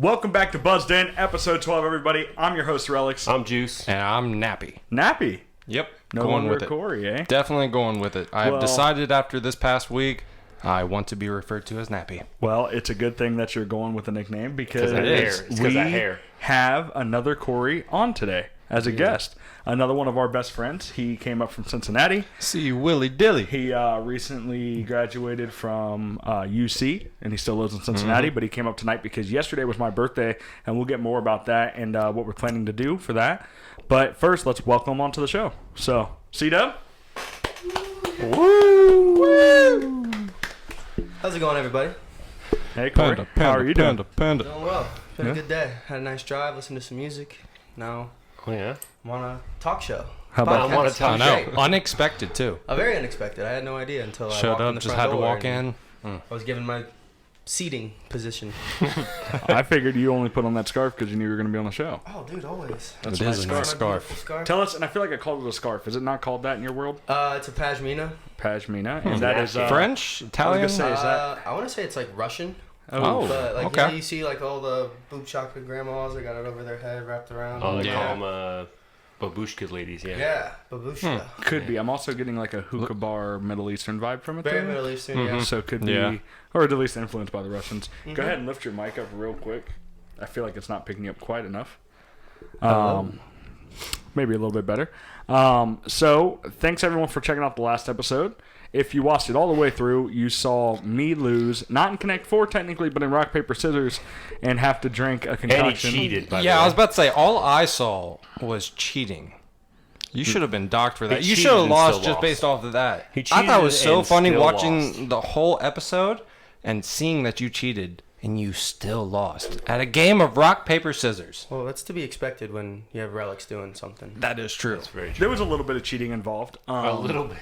Welcome back to Buzzed In, episode 12, everybody. I'm your host, Relix. I'm Juice. And I'm Nappy. Nappy. Yep. No going longer with it. Corey, eh? Definitely going with it. I've Well- decided after this past week, I want to be referred to as Nappy. Well, it's a good thing that you're going with the nickname because of that hair. It's 'cause of that hair. have another Corey on today as a guest. Another one of our best friends. He came up from Cincinnati. See you, Willy Dilly. He recently graduated from UC, and he still lives in Cincinnati, but he came up tonight because yesterday was my birthday, and we'll get more about that and what we're planning to do for that. But first, let's welcome him onto the show. So, C-Dub? Woo! How's it going, everybody? Hey, Corey. How are you doing? Panda. Doing well. It's been a good day. Had a nice drive, listened to some music. Now Oh, yeah? I'm on a talk show. How about- I'm on a Podcast. talk I know. Great. Unexpected, too. Very unexpected. I had no idea until I Showed walked in up, the just front had to door walk and in. I was given my seating position. I figured you only put on that scarf because you knew you were going to be on the show. Oh, dude, always. That's It my is a nice My scarf. beautiful Tell us, and I feel like I called it a scarf. Is it not called that in your world? It's a Pagmina. Pagmina. And that is... French? Italian? I was gonna say, is that... I want to say it's like Russian. Oh, But like, okay. you know, you see like all the boob chocolate grandmas, they got it over their head wrapped around. Oh, they Yeah. call them babushka ladies, yeah. Yeah, babushka. Could be. I'm also getting like a hookah bar Middle Eastern vibe from it. Very though. Middle Eastern, yeah. So it could be, Yeah. or at least influenced by the Russians. Go ahead and lift your mic up real quick. I feel like it's not picking up quite enough. Maybe a little bit better. So thanks everyone for checking out the last episode. If you watched it all the way through, you saw me lose, not in Connect 4 technically, but in Rock, Paper, Scissors, and have to drink a And he concoction. cheated, by the Yeah, way. I was about to say, all I saw was cheating. You should have been docked for that. He You cheated should have and lost still just lost. based off of that. He I thought it was cheated so and funny still watching lost. the whole episode and seeing that you cheated and you still lost at a game of rock, paper, scissors. Well, that's to be expected when you have relics doing something. That is true. That's very true. There was a little bit of cheating involved. A little bit.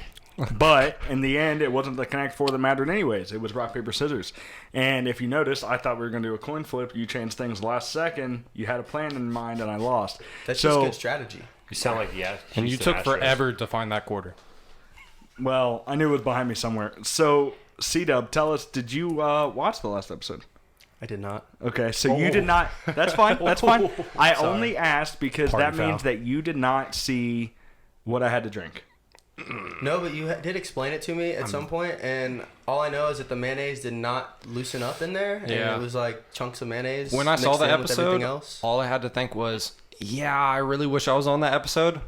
But in the end, it wasn't the Connect 4 that mattered anyways. It was rock, paper, scissors. And if you notice, I thought we were going to do a coin flip. You changed things last second. You had a plan in mind, and I lost. That's so, just good strategy. You sound like, yeah. And you took forever to find that quarter. well, I knew it was behind me somewhere. So, C-Dub, tell us, did you watch the last episode? I did not. Okay, so you did not. That's fine. That's fine. I only asked because Party that means foul. that you did not see what I had to drink. No, but you did explain it to me at some point, and all I know is that the mayonnaise did not loosen up in there, and Yeah. it was like chunks of mayonnaise. When I saw mixed the in with episode, everything else. all I had to think was, yeah, I really wish I was on that episode.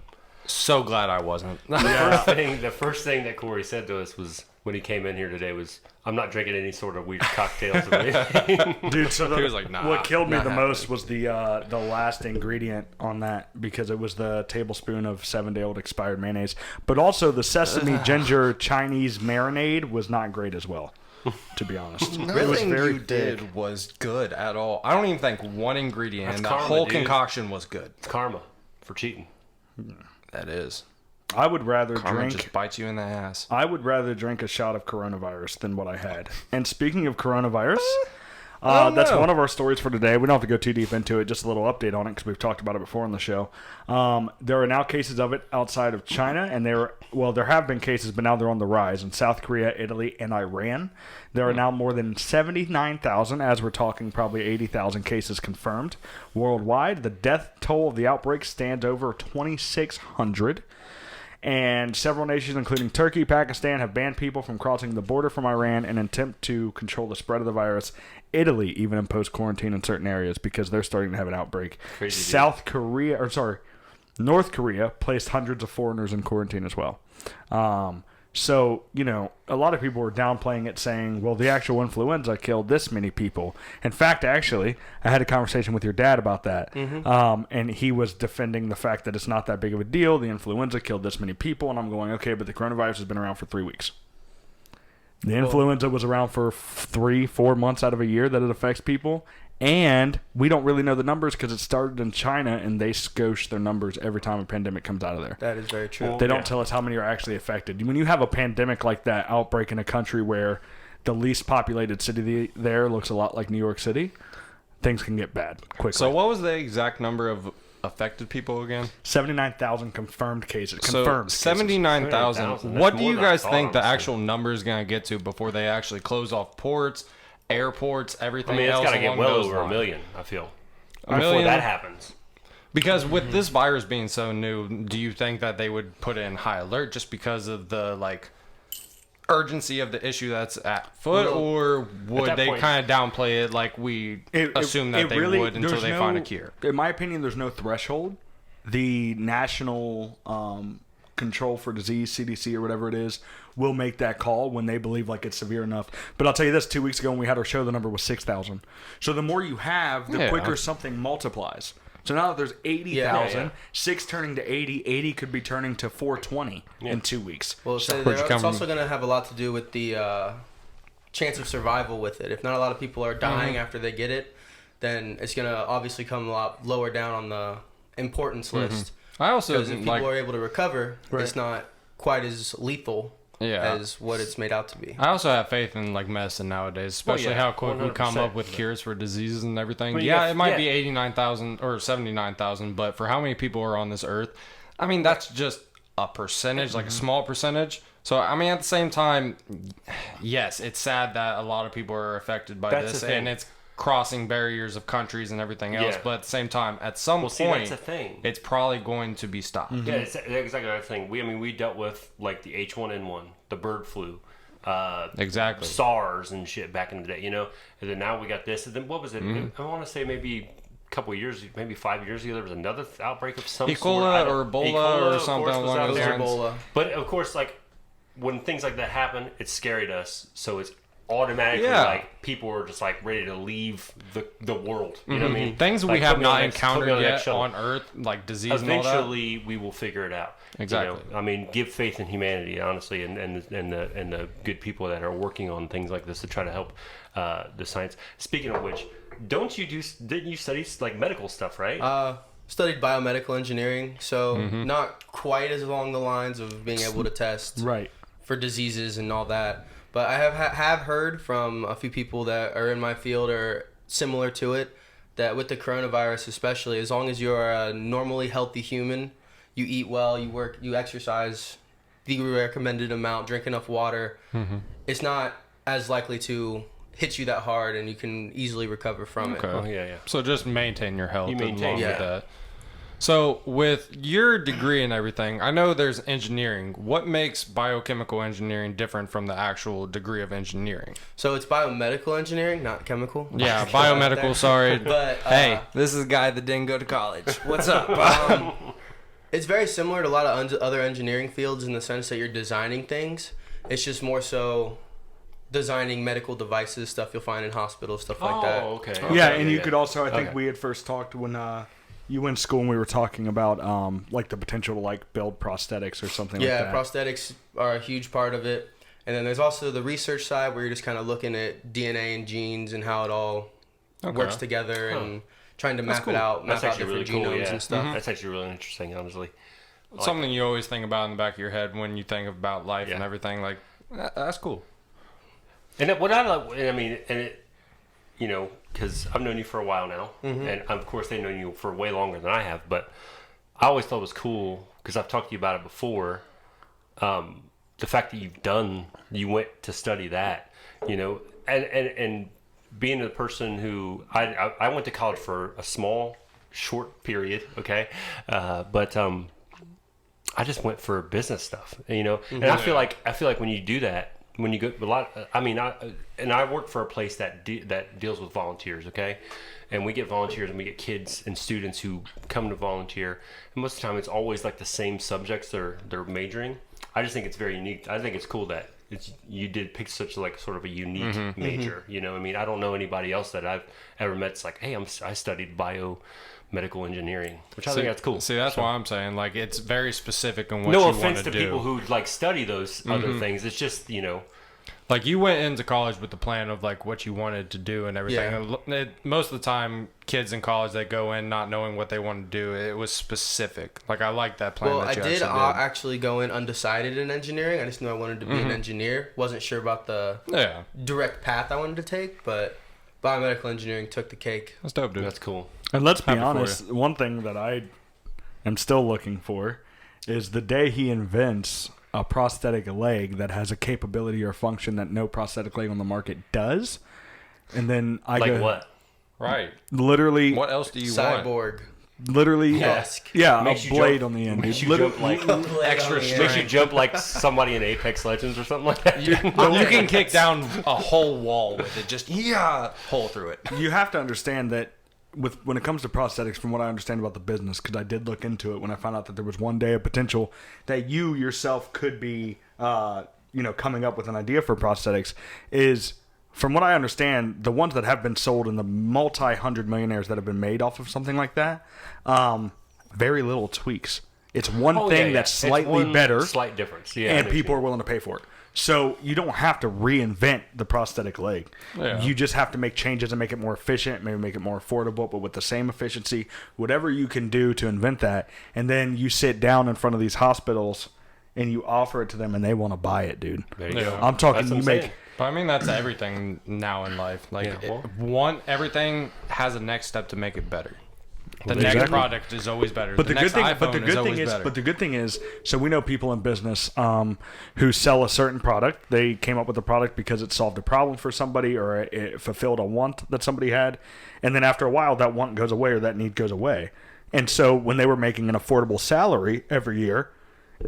So glad I wasn't. The first thing that Corey said to us was, when he came in here today, was, I'm not drinking any sort of weird cocktails or anything. Dude, so He was like, nah, what killed me not the happening. most was the last ingredient on that because it was the tablespoon of 7-day-old expired mayonnaise. But also the sesame ginger Chinese marinade was not great as well, to be honest. It was Nothing very you thick. did was good at all. I don't even think one ingredient That's and the karma, whole dude. concoction was good. It's karma for cheating. That is. I would rather Karma drink. just bites you in the ass. I would rather drink a shot of coronavirus than what I had. And speaking of coronavirus, that's one of our stories for today. We don't have to go too deep into it. Just a little update on it because we've talked about it before on the show. There are now cases of it outside of China, and there have been cases, but now they're on the rise in South Korea, Italy, and Iran. There are now more than 79,000, as we're talking, probably 80,000 cases confirmed worldwide. The death toll of the outbreak stands over 2,600. And several nations, including Turkey, Pakistan, have banned people from crossing the border from Iran in an attempt to control the spread of the virus. Italy even imposed quarantine in certain areas because they're starting to have an outbreak. Crazy, dude. North Korea placed hundreds of foreigners in quarantine as well. So, a lot of people were downplaying it, saying, well, the actual influenza killed this many people. In fact, actually, I had a conversation with your dad about that. And he was defending the fact that it's not that big of a deal. The influenza killed this many people. And I'm going, okay, but the coronavirus has been around for 3 weeks. The influenza was around for 3-4 months out of a year that it affects people. And we don't really know the numbers because it started in China, and they skosh their numbers every time a pandemic comes out of there. That is very true. They don't tell us how many are actually affected. When you have a pandemic like that outbreak in a country where the least populated city there looks a lot like New York City, things can get bad quickly. So what was the exact number of affected people again? 79,000 confirmed cases. So Confirmed 79,000. 79,000. What That's do you more than I guys thought, think the honestly. actual number is going to get to before they actually close off ports airports, everything I mean, it's else got to get along well those over a lines. million, I feel, A before million? that happens. Because with this virus being so new, do you think that they would put it in high alert just because of the like urgency of the issue that's at foot, Well, or would that they point- kind of downplay it like we assume that they would until there's they no- find a cure? In my opinion, there's no threshold. The National Control for Disease, CDC or whatever it is, will make that call when they believe like it's severe enough. But I'll tell you this: 2 weeks ago when we had our show, the number was 6,000. So the more you have, the Yeah. quicker something multiplies. So now that there's 80,000, Yeah. 6 turning to 80, 80 could be turning to 420 in 2 weeks. Well, so Where'd you come it's from? also going to have a lot to do with the chance of survival with it. If not a lot of people are dying after they get it, then it's going to obviously come a lot lower down on the importance list. I also Because if people like. are able to recover, it's not quite as lethal Yeah. as what it's made out to be. I also have faith in like medicine nowadays, especially yeah, how quick we come 100%. up with cures for diseases and everything. Well, you Yeah, got- it might yeah. be 89,000 or 79,000, but for how many people are on this earth, I mean that's just a percentage, like a small percentage. So I mean, at the same time, yes, it's sad that a lot of people are affected by That's this, the thing. and it's crossing barriers of countries and everything else. Yeah. But at the same time, at some Well, see, point, that's the thing. it's probably going to be stopped. Yeah, it's exactly the thing. We dealt with like the H1N1, the bird flu, Exactly. SARS and shit back in the day, you know. And then now we got this. And then what was it? I want to say maybe a couple of years, maybe 5 years ago, there was another outbreak of some sort. I Ebola don't- or Ebola Ebola, or of something course, was along out those there. lines. Ebola. But of course, like when things like that happen, it's scary to us. So it's automatically Yeah. like people are just like ready to leave the world. You know what I mean? Things we Like, have put me on not the next- put me encountered on the next yet shuttle. on Earth, like disease and all that. Eventually, we will figure it out. Exactly. You know? I mean, give faith in humanity, honestly, and the good people that are working on things like this to try to help the science. Speaking of which, didn't you study like medical stuff, right? Studied biomedical engineering, so not quite as along the lines of being able to test Right. for diseases and all that. But I have heard from a few people that are in my field or similar to it that with the coronavirus especially, as long as you're a normally healthy human, you eat well, you work, you exercise the recommended amount, drink enough water, it's not as likely to hit you that hard and you can easily recover from Okay. it. Oh, yeah. So just maintain your health. You maintain, along with yeah. that. So with your degree and everything, I know there's engineering. What makes biochemical engineering different from the actual degree of engineering? So it's biomedical engineering, not chemical. Yeah, biomedical. Sorry. But Hey, this is a guy that didn't go to college. What's up? it's very similar to a lot of other engineering fields in the sense that you're designing things. It's just more so designing medical devices, stuff you'll find in hospitals, stuff like that. Oh, okay. Yeah, Okay, and you could also, I think Okay. we had first talked when you went to school and we were talking about like the potential to like build prosthetics or something Yeah, like that. prosthetics are a huge part of it. And then there's also the research side where you're just kind of looking at DNA and genes and how it all works together and trying to map cool. it out, map That's out actually really different cool. genomes Yeah, and stuff. That's actually really interesting, honestly. Something you always think about in the back of your head when you think about life and Yeah. everything. Like, that's cool. And what I like, and I mean, and it, you know, because I've known you for a while now, and of course they've known you for way longer than I have, but I always thought it was cool because I've talked to you about it before. The fact that you went to study that, you know, and being a person who I went to college for a small, short period, okay, but I just went for business stuff, you know, and I feel like when you do that. When you go a lot, I mean, I work for a place that deals with volunteers, okay, and we get volunteers and we get kids and students who come to volunteer, and most of the time it's always like the same subjects they're majoring. I just think it's very unique. I think it's cool that you did pick such like sort of a unique major. You know, I mean, I don't know anybody else that I've ever met. It's like, hey, I studied biomedical engineering, which I think that's cool. See, that's why I'm saying like it's very specific on what No you offense want to to do. people who like study those other things. It's just, you know. Like you went into college with the plan of like what you wanted to do and everything. Yeah. Most of the time, kids in college they go in not knowing what they want to do. It was specific. Like I like that plan. Well, that I you did actually actually go in undecided in engineering. I just knew I wanted to be an engineer. Wasn't sure about the Yeah, direct path I wanted to take, but biomedical engineering took the cake. that's dope, dude. That's cool. And let's be Happy for honest, one thing that I am still looking for is the day he invents a prosthetic leg that has a capability or function that no prosthetic leg on the market does. and then I Like go, what? Right. Literally, What else do you want? Cyborg. literally, Husk. yeah, Makes a you blade jump- on the end. Makes Dude. you Literally, jump like Extra makes you strength. jump like somebody in Apex Legends or something like that. You can kick down a whole wall with it. Just hole through it. you have to understand that when it comes to prosthetics, from what I understand about the business, because I did look into it when I found out that there was one day a potential that you yourself could be, coming up with an idea for prosthetics, is from what I understand, the ones that have been sold and the multi-hundred millionaires that have been made off of something like that, very little tweaks. It's one thing that's It's slightly one better, slight difference. Yeah, and people are willing to pay for it. So you don't have to reinvent the prosthetic leg. Yeah. You just have to make changes and make it more efficient, maybe make it more affordable, but with the same efficiency, whatever you can do to invent that. And then you sit down in front of these hospitals and you offer it to them and they want to buy it, dude. There you Yeah. go. I'm talking That's what you I'm make saying. But I mean, that's everything now in life. Like, Yeah, well- everything has a next step to make it better. The Exactly. next product is always better. But the the next good thing, iPhone but the is good always thing is, better. but the good thing is, so we know people in business who sell a certain product. They came up with a product because it solved a problem for somebody or it fulfilled a want that somebody had, and then after a while, that want goes away or that need goes away. And so when they were making an affordable salary every year,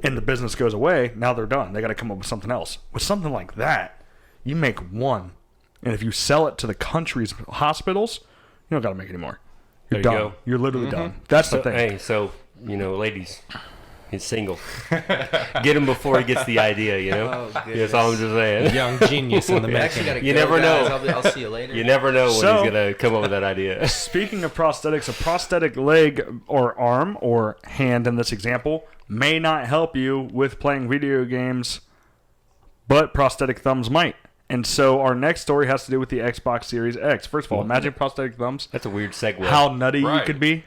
and the business goes away, now they're done. They got to come up with something else. With something like that, you make one, and if you sell it to the country's hospitals, you don't got to make any more. You're There you done. go. You're literally done. That's the So, thing. hey, so ladies, he's single. Get him before he gets the idea. Oh, That's all I'm just saying. young genius in the I actually making. gotta You go, never guys. know. I'll see you later. You never know when So- he's gonna come up with that idea. Speaking of prosthetics, a prosthetic leg or arm or hand in this example may not help you with playing video games, but prosthetic thumbs might. And so our next story has to do with the Xbox Series X. First of all, imagine prosthetic thumbs. That's a weird segue. How nutty you Right. could be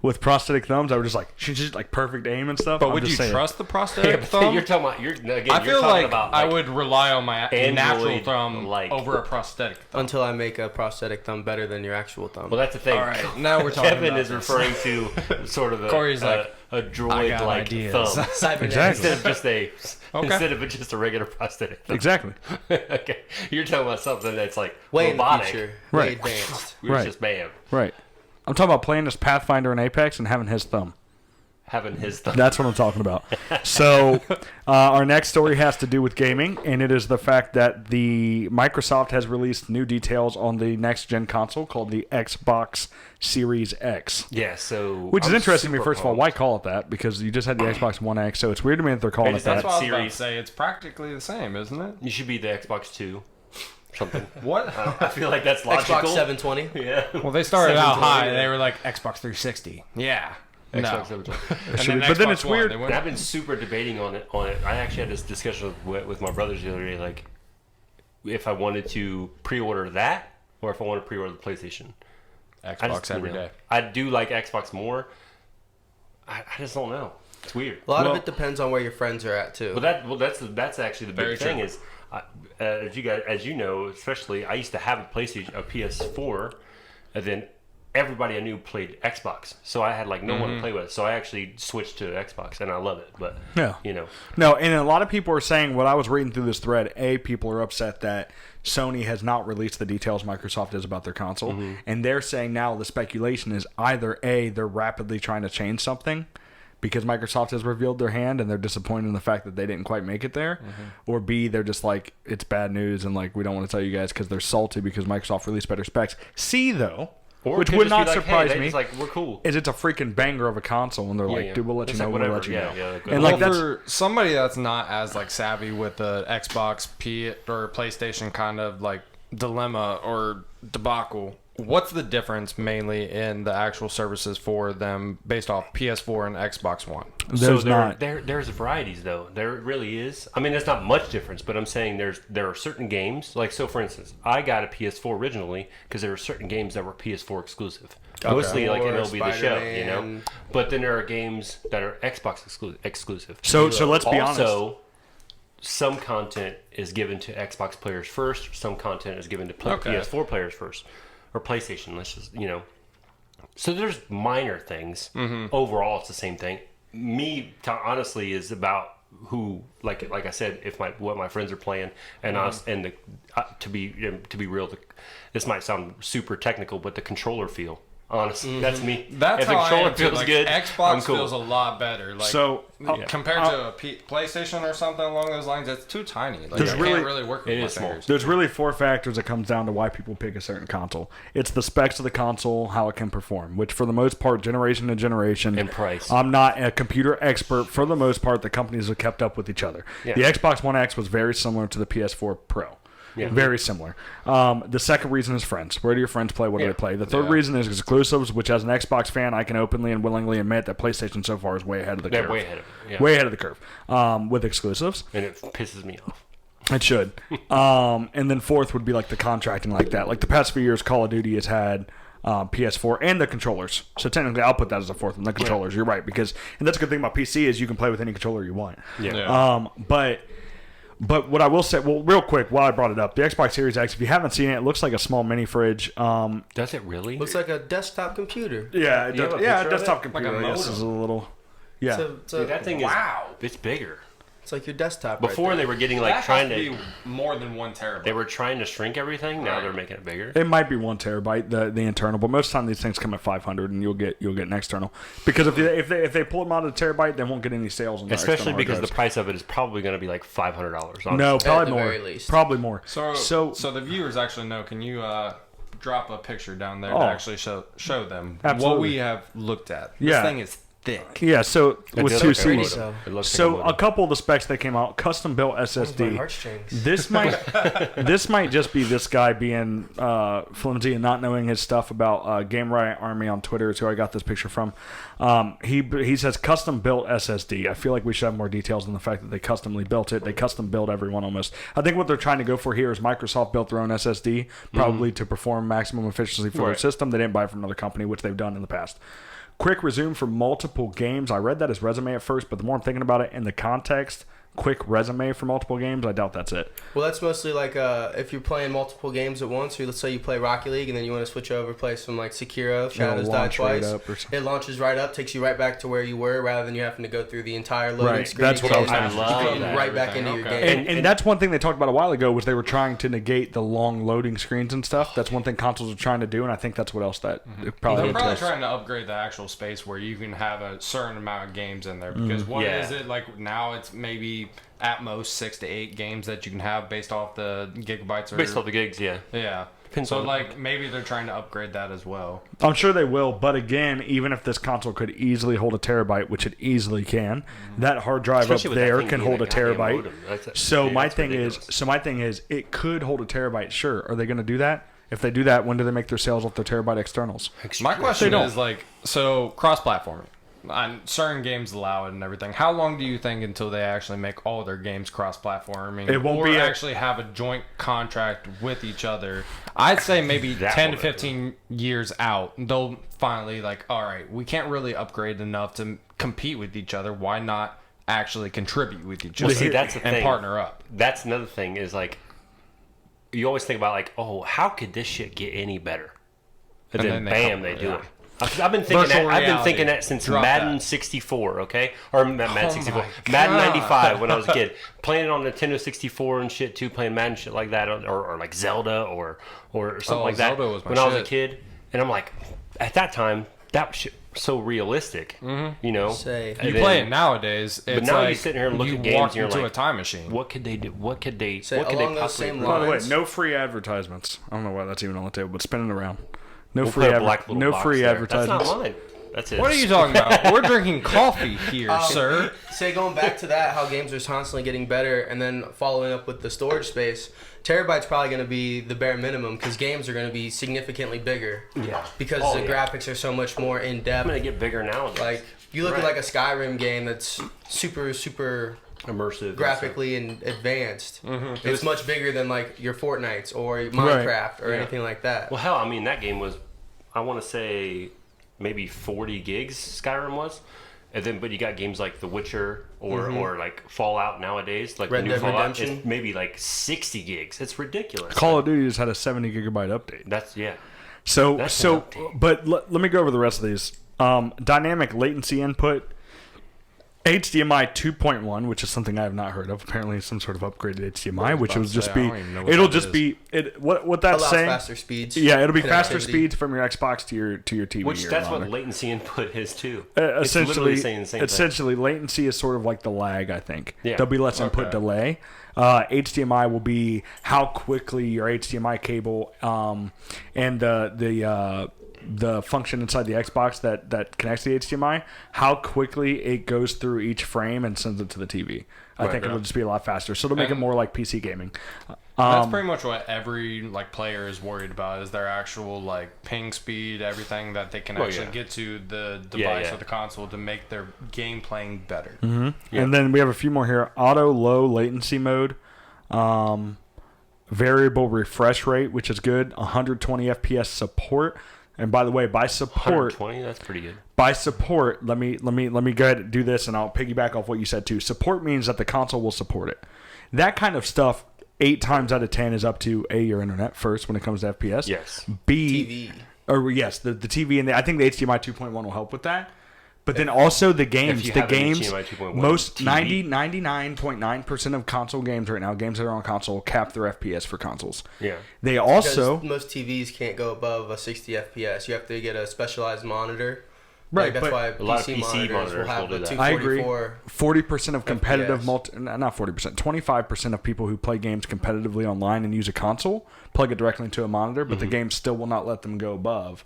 with prosthetic thumbs. I was just like, she's just like perfect aim and stuff. But I'm would just you saying. trust the Yeah, prosthetic but thumb? you're talking about I you're feel talking like about I would rely on my natural Android thumb like. over a prosthetic thumb. Until I make a prosthetic thumb better than your actual thumb. Well, that's the thing. All right, now we're talking Kevin about is this. referring to sort of Corey's like, a I got droid-like ideas. thumb Cybernetic. Exactly. instead of just a regular prosthetic thumb. Exactly. Okay, you're talking about something that's like Way robotic. in the future. Right. Way advanced. It's Right. just bam, Right. I'm talking about playing as Pathfinder in Apex and having his thumb. having his thumb. That's what I'm talking about. So, our next story has to do with gaming, and it is the fact that the Microsoft has released new details on the next gen console called the Xbox Series X. Yeah, so Which is I'm interesting to me, super first of all. pumped. Why call it that? Because you just had the Xbox One X, so it's weird to me that they're calling Hey, it that's that. That's what I was about Series. to say. It's practically the same, isn't it? You should be the Xbox 2, something. What? I feel like that's logical. Xbox 720. Yeah. Well, they started out 720, high. yeah. They were like Xbox 360. Yeah. No. Xbox 720. Should be- but then it's weird. And I've been super debating on it. I actually had this discussion with my brothers the other day, like if I wanted to pre-order that or if I wanted to pre-order the PlayStation. Xbox every day. I do like Xbox more. I just don't know. It's weird. A lot Well- of it depends on where your friends are at too. That's actually the Very big thing true. is, as you know, especially I used to have a PlayStation, a PS4, and then everybody I knew played Xbox, so I had like no one to play with. So I actually switched to Xbox, and I love it. But Yeah. you know, No, and a lot of people are saying, what I was reading through this thread, people are upset that Sony has not released the details Microsoft is about their console. And they're saying now the speculation is either they're rapidly trying to change something because Microsoft has revealed their hand and they're disappointed in the fact that they didn't quite make it there, or B, they're just like, it's bad news and like we don't want to tell you guys because they're salty because Microsoft released better specs. C, though, or which it could would just be not like, surprise hey, they me, just like we're cool. is it's a freaking banger of a console and they're like, yeah. dude, we'll let It's you know, like we'll whatever. let you know. Yeah, like, And Well, like that's for somebody that's not as like savvy with the Xbox or PlayStation kind of like dilemma or debacle, what's the difference mainly in the actual services for them based off PS4 and Xbox One? there's so not. there's varieties though. There really is. I mean, there's not much difference, but I'm saying there are certain games. Like so, for instance, I got a PS4 originally because there were certain games that were PS4 exclusive. Mostly like Or MLB The Show, you know. Spider-Man. But then there are games that are Xbox exclusive. So let's be honest. Also, some content is given to Xbox players first. Some content is given to PS4 players first, or PlayStation. Let's just So there's minor things. Overall, it's the same thing. Honestly, is about who like I said, if what my friends are playing and us and to be real, this might sound super technical, but the controller feel. Honestly, that's me. That's if the how I controller am too. feels Like, good, Xbox I'm cool. feels a lot better. Like, So compared to a PlayStation or something along those lines, it's too tiny. Like, There's I really- can't really work with it my is small. fingers. there's really 4 factors that comes down to why people pick a certain console. It's the specs of the console, how it can perform, which for the most part, generation to generation, And price. I'm not a computer expert. For the most part, the companies have kept up with each other. Yeah. The Xbox One X was very similar to the PS4 Pro. Yeah. Very similar. The second reason is friends. Where do your friends play? What do Yeah. they play? The third reason is exclusives, which as an Xbox fan, I can openly and willingly admit that PlayStation so far is way ahead of the They're curve. way ahead of it. Yeah. Way ahead of the curve with exclusives. And it pisses me off. It should. And then fourth would be like the contracting like that. Like the past few years, Call of Duty has had PS4 and the controllers. So technically, I'll put that as a fourth one. The controllers. You're right, because and that's a good thing about PC is you can play with any controller you want. Yeah. But what I will say, well, real quick, while I brought it up, the Xbox Series X, if you haven't seen it, it looks like a small mini fridge. Does it really? Looks like a desktop computer. Yeah, it You have does. a Yeah, picture of desktop it? computer. Like a I guess modem. is a little. Yeah. Dude, that thing is it's bigger. It's like your desktop. Before right they there. were getting like That trying has to. to be more than 1 terabyte. They were trying to shrink everything. Now Right. they're making it bigger. It might be 1 terabyte, the internal, but most of the time these things come at 500, and you'll get an external. Because if they pull them out of the terabyte, they won't get any sales on their Especially external hard because the drives. price of it is probably going to be like $500. No, probably the more. very least. Probably more. So the viewers actually know. Can you drop a picture down there Oh. to actually show them what Absolutely. we have looked at? Yeah. This thing is thick. Yeah, so with does 2 look like a C's. modem. It looks like a So modem. a couple of the specs that came out, custom built My SSD. heartstrings. This might just be this guy being flimsy and not knowing his stuff about Game Riot Army on Twitter is who I got this picture from. He says custom built SSD. I feel like we should have more details on the fact that they customly built it. They custom built everyone almost. I think what they're trying to go for here is Microsoft built their own SSD, probably to perform maximum efficiency for their Right. system. They didn't buy it from another company, which they've done in the past. Quick resume for multiple games. I read that as resume at first, but the more I'm thinking about it in the context, quick resume for multiple games, I doubt that's it. Well, that's mostly like if you're playing multiple games at once, or let's say you play Rocket League and then you want to switch over, play some like Sekiro, Shadows Die launch right Twice. up or something. It launches right up, takes you right back to where you were, rather than you having to go through the entire loading Right, screen. that's what I was again. I love You come that. right back Everything, into your okay. game. And that's one thing they talked about a while ago was they were trying to negate the long loading screens and stuff. That's one thing consoles are trying to do, and I think that's what else that it probably They're probably entails. trying to upgrade the actual space where you can have a certain amount of games in there. Because what is Yeah. it like now? It's maybe at most 6 to 8 games that you can have based off the gigabytes. Or, Based off the gigs, yeah. yeah. Depends So on- like maybe they're trying to upgrade that as well. I'm sure they will, but again, even if this console could easily hold a terabyte, which it easily can, that hard drive Especially up with that there thing can being hold a goddamn terabyte. modem. So Yeah, my that's thing ridiculous. is, it could hold a terabyte. Sure, are they going to do that? If they do that, when do they make their sales off their terabyte externals? My question don't. is like, so cross-platform. On certain games allow it and everything. How long do you think until they actually make all their games cross-platforming? It won't or be a- actually have a joint contract with each other. I'd say maybe That 10 to one. 15 years out, they'll finally like, all right, we can't really upgrade enough to compete with each other. Why not actually contribute with each Well, other see, that's the and thing. partner up? That's another thing is like, you always think about like, oh, how could this shit get any better? And then then they bam, come- they do yeah. it. I've been thinking Virtual that. I've been reality. thinking that since Drop Madden that. 64, okay, or not Madden Oh 64, my Madden God. 95 when I was a kid, playing it on Nintendo 64 and shit too, playing Madden shit like that, or like Zelda or something Oh, like that. Zelda was my when I was a shit. kid, and I'm like, at that time, that was shit so realistic, you know. Say. And You then- play it nowadays, it's now you like sit here and look you at games walk and you're into like, a time machine. What could they do? What could they? Say, what could they along those possibly? same improve? By the way, lines. no free advertisements. I don't know why that's even on the table, but spin it around. No We'll free, put a black little no box free there. advertisements. That's not mine. That's it. What are you talking about? We're drinking coffee here, sir. Say going back to that, how games are constantly getting better, and then following up with the storage space, terabyte's probably going to be the bare minimum because games are going to be significantly bigger. Yeah. Because Oh, the yeah. graphics are so much more in I'm depth. gonna get bigger now. Like you look at Right. like a Skyrim game that's super immersive, graphically and advanced. It's much bigger than like your Fortnites or Minecraft or Yeah. anything like that. Well, hell, I mean that game was, I want to say, maybe 40 gigs. Skyrim was, and then but you got games like The Witcher or like Fallout nowadays, like Red the new Dead Fallout. Redemption. It's maybe like 60 gigs. It's ridiculous. Call of Duty just had a 70 gigabyte update. That's yeah. So, That's an update. but let me go over the rest of these. Dynamic latency input. HDMI 2.1, which is something I have not heard of. Apparently, some sort of upgraded HDMI, which will just I be. don't even know what It'll that just is. be it. What that's Allows saying. faster speeds. Yeah, it'll be faster connectivity. speeds from your Xbox to your TV. Which or that's monitor. what latency input is too. It's Essentially, literally saying the same thing. essentially, latency is sort of like the lag. I think Yeah. there'll be less input Okay. delay. HDMI will be how quickly your HDMI cable and the function inside the Xbox that connects to the HDMI, how quickly it goes through each frame and sends it to the TV. I think it'll just be a lot faster. So it'll make it more like PC gaming. That's pretty much what every player is worried about, is their actual ping speed, everything that they can actually get to the device or the console to make their game playing better. Mm-hmm. And then we have a few more here. Auto low latency mode, variable refresh rate, which is good. 120 FPS support. And by the way, by support, 120, that's pretty good. by support, let me go ahead and do this, and I'll piggyback off what you said too. Support means that the console will support it. That kind of stuff, 8 times out of 10 is up to A, your internet first when it comes to FPS. Yes. B, TV. or yes, the TV, and I think the HDMI 2.1 will help with that. But then also the games, you the have an games, HDMI 2.1 most TV. 99.9% of console games right now, games that are on console, cap their FPS for consoles. Yeah. They also, Because most TVs can't go above a 60 FPS. You have to get a specialized monitor. Right, That's but why a lot of PC PC monitors will monitors have will the do that. I agree. 244. 40% of competitive FPS. not 40%, 25% of people who play games competitively online and use a console plug it directly into a monitor, but the game still will not let them go above.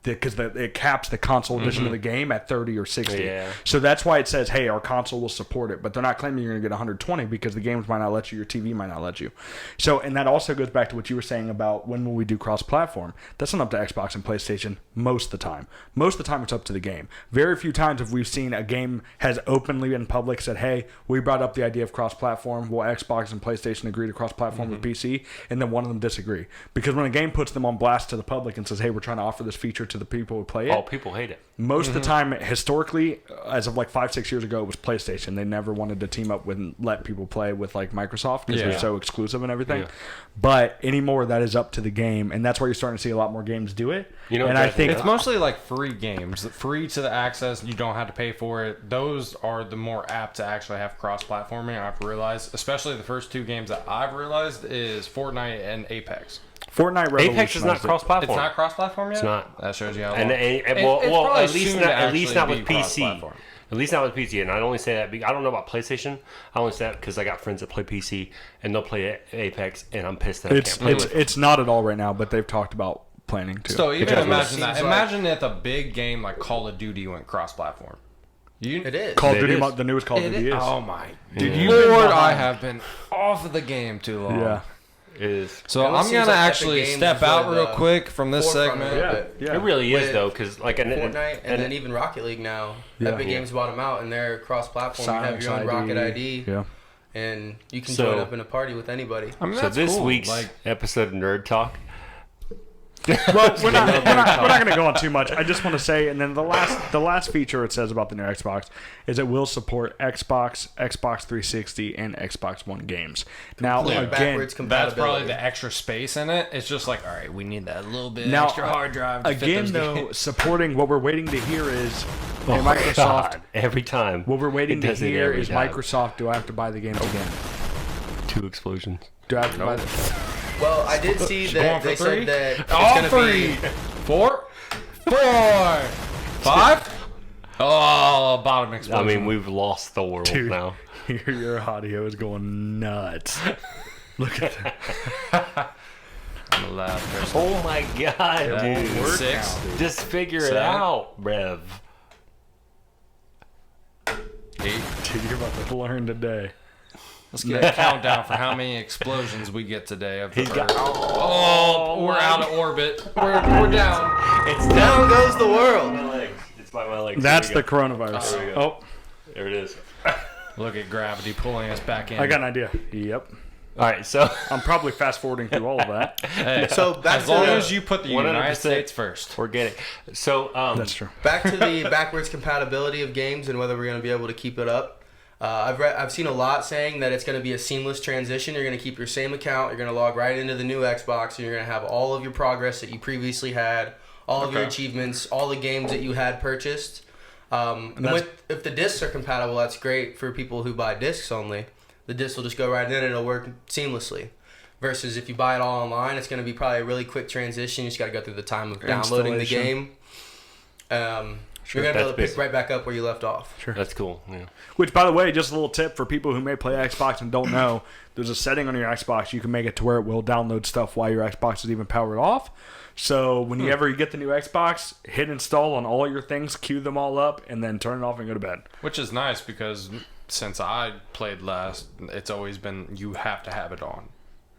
Because it caps the console edition of the game at 30 or 60. Yeah. So that's why it says, hey, our console will support it. But they're not claiming you're going to get 120 because the games might not let you, your TV might not let you. So, and that also goes back to what you were saying about when will we do cross-platform. That's not up to Xbox and PlayStation most of the time. Most of the time it's up to the game. Very few times have we seen a game has openly in public said, hey, we brought up the idea of cross-platform. Will Xbox and PlayStation agree to cross-platform with PC? And then one of them disagree. Because when a game puts them on blast to the public and says, hey, we're trying to offer this feature to the people who play it. Oh, people hate it. Most of the time, historically, as of 5-6 years ago, it was PlayStation. They never wanted to team up with and let people play with Microsoft because they're so exclusive and everything. Yeah. But anymore, that is up to the game, and that's why you're starting to see a lot more games do it. You know, and I think It's mostly free games, free to the access. You don't have to pay for it. Those are the more apt to actually have cross-platforming. I've realized, especially the first 2 games that I've realized is Fortnite and Apex. Fortnite Revolution. Apex is not cross-platform. It's not cross-platform yet. It's not. That shows you how. And, long. well, It's well probably at least soon not, to at least actually not be with PC. cross-platform. At least not with PC, and I only say that I don't know about PlayStation. I only say that because I got friends that play PC and they'll play Apex, and I'm pissed that I can't play with them. It's not at all right now, but they've talked about planning to. So even Because imagine it that. seems Imagine if a big game like Call of Duty went cross-platform. It is. Call of It Duty, is. the newest Call of Duty is. Oh my Dude, Lord, you've been I behind. have been off of the game too long. Yeah. It is. So It I'm almost gonna seems like Epic actually Games step is out really real the quick from this forefront segment. of it. Yeah. It really is With though, because Fortnite and then even Rocket League now. Yeah. Epic Yeah. Games bought them out, and they're cross-platform. You have Silence your own Rocket ID, Yeah. and you can So- join up in a party with anybody. I mean, So that's this cool. week's Like, episode of Nerd Talk. Well, we're not going to go on too much. I just want to say, and then the last feature it says about the new Xbox is it will support Xbox, Xbox 360, and Xbox One games. Now, Complete again, backwards that's compatibility. probably the extra space in it. It's just like, all right, we need that little bit now extra hard drive. To fit again, those though, games. supporting what we're waiting to hear is hey, Oh, Microsoft. God, every time. What we're waiting It to does it hear every is time. Microsoft. Do I have to buy the game again? 2 explosions. Do I have to buy the? Well, I did see Going that for they 3? said that it's All going to 3, be 4, 5. Oh, bottom I explosion. mean, we've lost the world Dude, now. your audio is going nuts. Look at that. I'm allowed. There's Oh my God, dude. 6. Just figure it 7. out, Rev. 8. Dude, you're about to learn today. Let's get a countdown for how many explosions we get today. Of the He's got. Earth. Oh, we're out of orbit. We're down. It's down down. goes the world. My legs. It's by my legs. That's Here the we go. coronavirus. There we go. Oh, There it is. Look at gravity pulling us back in. I got an idea. Yep. All right, so I'm probably fast forwarding through all of that. Hey, So back as to long the- as you put the 100% United States first. forget it. So That's true. Back to the backwards compatibility of games and whether we're going to be able to keep it up. I've seen a lot saying that it's going to be a seamless transition. You're going to keep your same account. You're going to log right into the new Xbox, and you're going to have all of your progress that you previously had, all of your achievements, all the games that you had purchased. If the discs are compatible, that's great for people who buy discs only. The disc will just go right in and it'll work seamlessly. Versus if you buy it all online, it's going to be probably a really quick transition. You just got to go through the time of downloading the game. You're going to be able to pick right back up where you left off. Sure. That's cool. Yeah. Which, by the way, just a little tip for people who may play Xbox and don't know, there's a setting on your Xbox you can make it to where it will download stuff while your Xbox is even powered off. So whenever you get the new Xbox, hit install on all your things, queue them all up, and then turn it off and go to bed. Which is nice because since I played last, it's always been you have to have it on.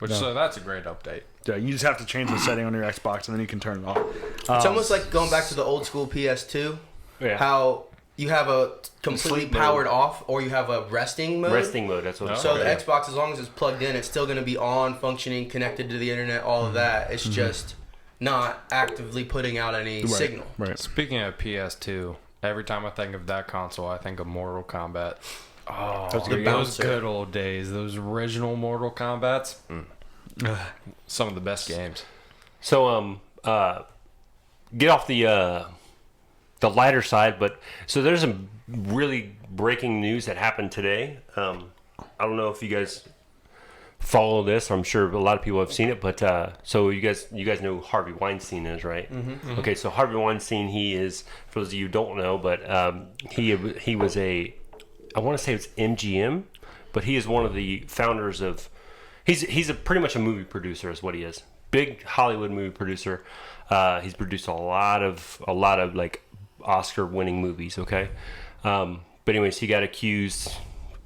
So that's a great update. Yeah, you just have to change the setting on your Xbox and then you can turn it off. It's almost like going back to the old school PS2. Yeah. How you have a completely powered off or you have a resting mode. Resting mode, that's what it's So called. the Xbox, as long as it's plugged in, it's still going to be on, functioning, connected to the internet, all of that. It's just not actively putting out any signal. Right. Speaking of PS2, every time I think of that console, I think of Mortal Kombat. Oh, those good old days. Those original Mortal Kombats. Some of the best games. So, get off the lighter side, but so there's some really breaking news that happened today. I don't know if you guys follow this. I'm sure a lot of people have seen it, but so you guys know who Harvey Weinstein is, right? Mm-hmm. Okay, so Harvey Weinstein, he is, for those of you who don't know, but he was I want to say it's MGM, but he is one of the founders of. He's pretty much a movie producer, is what he is. Big Hollywood movie producer. He's produced a lot of like Oscar-winning movies. Okay, but anyways, he got accused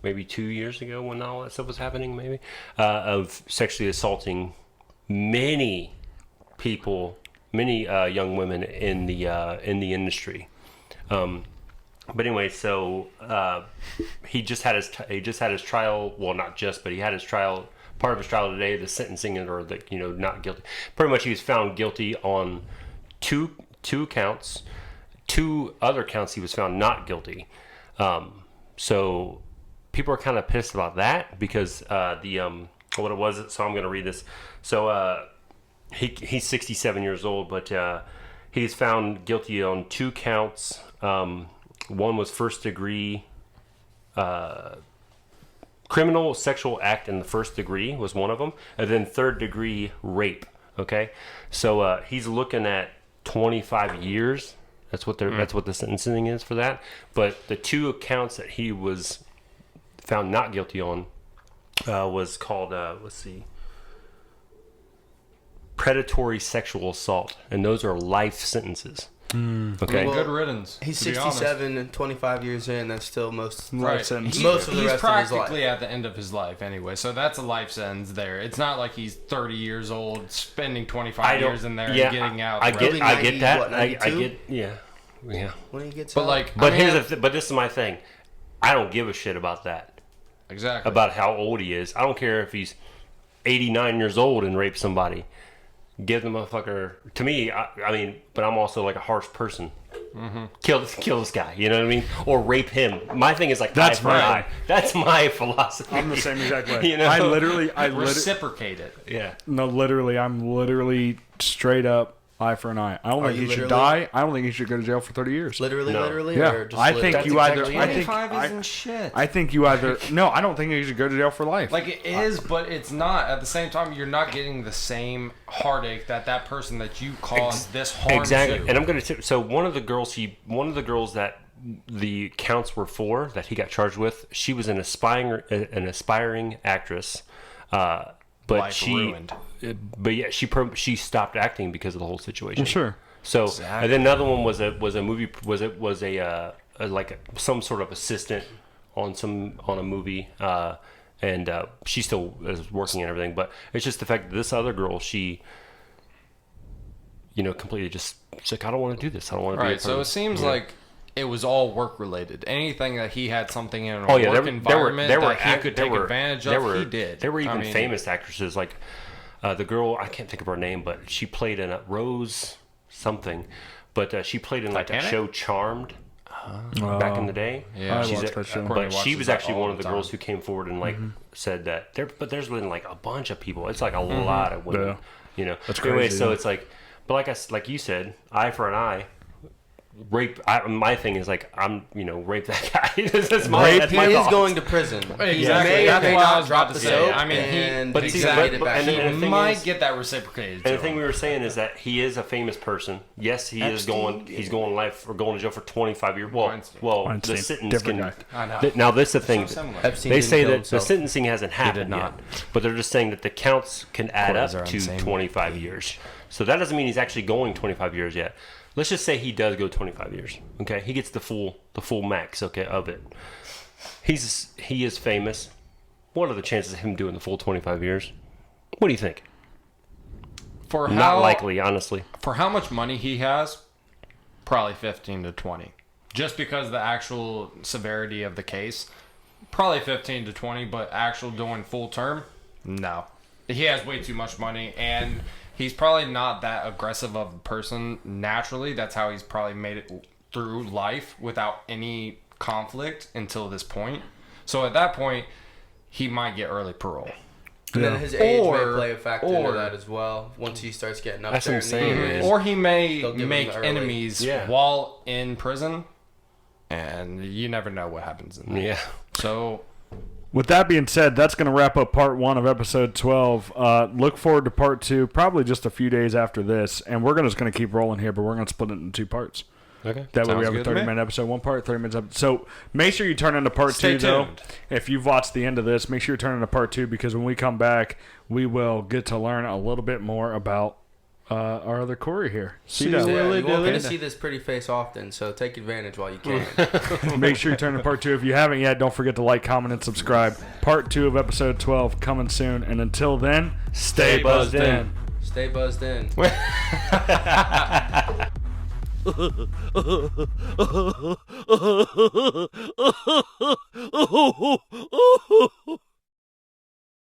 maybe 2 years ago when all that stuff was happening, maybe of sexually assaulting many people, many young women in the industry. But anyway, so he just had his trial. Well, not just, but he had his trial. Part of his trial today, the sentencing or the not guilty. Pretty much, he was found guilty on two counts. 2 other counts, he was found not guilty. So people are kind of pissed about that because what it was. So I'm going to read this. So he's 67 years old, but he's found guilty on 2 counts. One was first degree. Criminal sexual act in the first degree was one of them, and then third degree rape. Okay, so he's looking at 25 years. That's what the sentencing is for that. But the 2 counts that he was found not guilty on was called predatory sexual assault, and those are life sentences. Okay, Well, good riddance. He's to be honest. 67 and 25 years in. That's still most Right. sentence. Most of the he's rest of his practically at the end of his life anyway, so that's a life sentence there. It's not like he's 30 years old, spending 25 years in there and getting out. I the get rest. that. What, I 92? get when he gets But out. like, But I mean, but this is my thing. I don't give a shit about that. exactly About how old he is. I don't care if he's 89 years old and raped somebody. Give the motherfucker. To me, I mean, but I'm also like a harsh person. Mm-hmm. Kill this guy. You know what I mean? Or rape him. My thing is like That's eye for an right. eye. That's my philosophy. I'm the same exact way. You know? I literally reciprocate it. Yeah. no, literally, I'm literally straight up eye for an eye. I don't think you he should literally? die. I don't think he should go to jail for 30 years. literally, No. or Yeah, just I think That's you either. exactly I it. think 25 isn't shit. I think you either. No, I don't think you should go to jail for life. Like it is, but it's not. At the same time, you're not getting the same heartache that person that you caused this harm Exactly. to. And I'm going to so one of the girls that the counts were for that he got charged with, she was an aspiring actress. But Life she ruined. But yeah, she stopped acting because of the whole situation. Sure. So Exactly. and then another one was a movie some sort of assistant on a movie, and she still is working and everything. But it's just the fact that this other girl, she, completely just, she's like, I don't want to do this. I don't want to be. Right. So it seems like it was all work related. Anything that he had something in a Oh yeah, work environment that he could take advantage of, he did. There were even I mean, famous actresses like the girl, I can't think of her name, but she played in a Rose something, but she played in like that Titanic? show Charmed back in the day. Yeah. I She's watched that show. but Courtney she watches was that actually all one of the the girls time. who came forward and like said that there's been like a bunch of people. It's like a lot of women, Yeah. That's Anyway, crazy, so yeah. it's like, but like you said, eye for an eye. rape. My thing is like rape that guy. That's my He thought. is going to prison. Exactly. He may or That's may what I not was drop about the to say. soap. I mean, and but he see, can but- get it back. and then- He thing might is- get that reciprocated. And the to thing him. we were saying is that he is a famous person. Yes, he is going. He's going life or going to jail for 25 years. Weinstein. The Weinstein. sentence Different can. guy. I know. Now this is the thing. So similar. Epstein They didn't say kill that himself. the sentencing hasn't happened not. yet, but they're just saying that the counts can add Courts are up on to the same 25 years. So that doesn't mean he's actually going 25 years yet. Let's just say he does go 25 years. Okay, he gets the full max. Okay, of it. He is famous. What are the chances of him doing the full 25 years? What do you think? For Not likely, honestly. For how much money he has, probably 15 to 20. Just because the actual severity of the case, probably 15 to 20, but actual doing full term, no. He has way too much money, and he's probably not that aggressive of a person naturally. That's how he's probably made it through life without any conflict until this point. So at that point, he might get early parole. And then his age may Or- play a factor into that as well. Once he starts getting up That's there what I'm in the saying, years. man. Or he may They'll give him make the early. enemies Yeah. while in prison, and you never know what happens in that. Yeah. So With that being said, that's going to wrap up part 1 of episode 12. Look forward to part 2, probably just a few days after this, and we're just going to keep rolling here, but we're going to split it into 2 parts. Okay. That way Sounds we have a good to me. 30-minute episode, 1 part, 30 minutes episode. So make sure you turn into part Stay 2, though. tuned. If you've watched the end of this, make sure you turn into part 2, because when we come back, we will get to learn a little bit more about our other Corey here. Yeah, you won't get to see this pretty face often, so take advantage while you can. Make sure you turn to part 2. If you haven't yet, don't forget to like, comment, and subscribe. Part 2 of episode 12 coming soon. And until then, stay buzzed in. Stay buzzed in.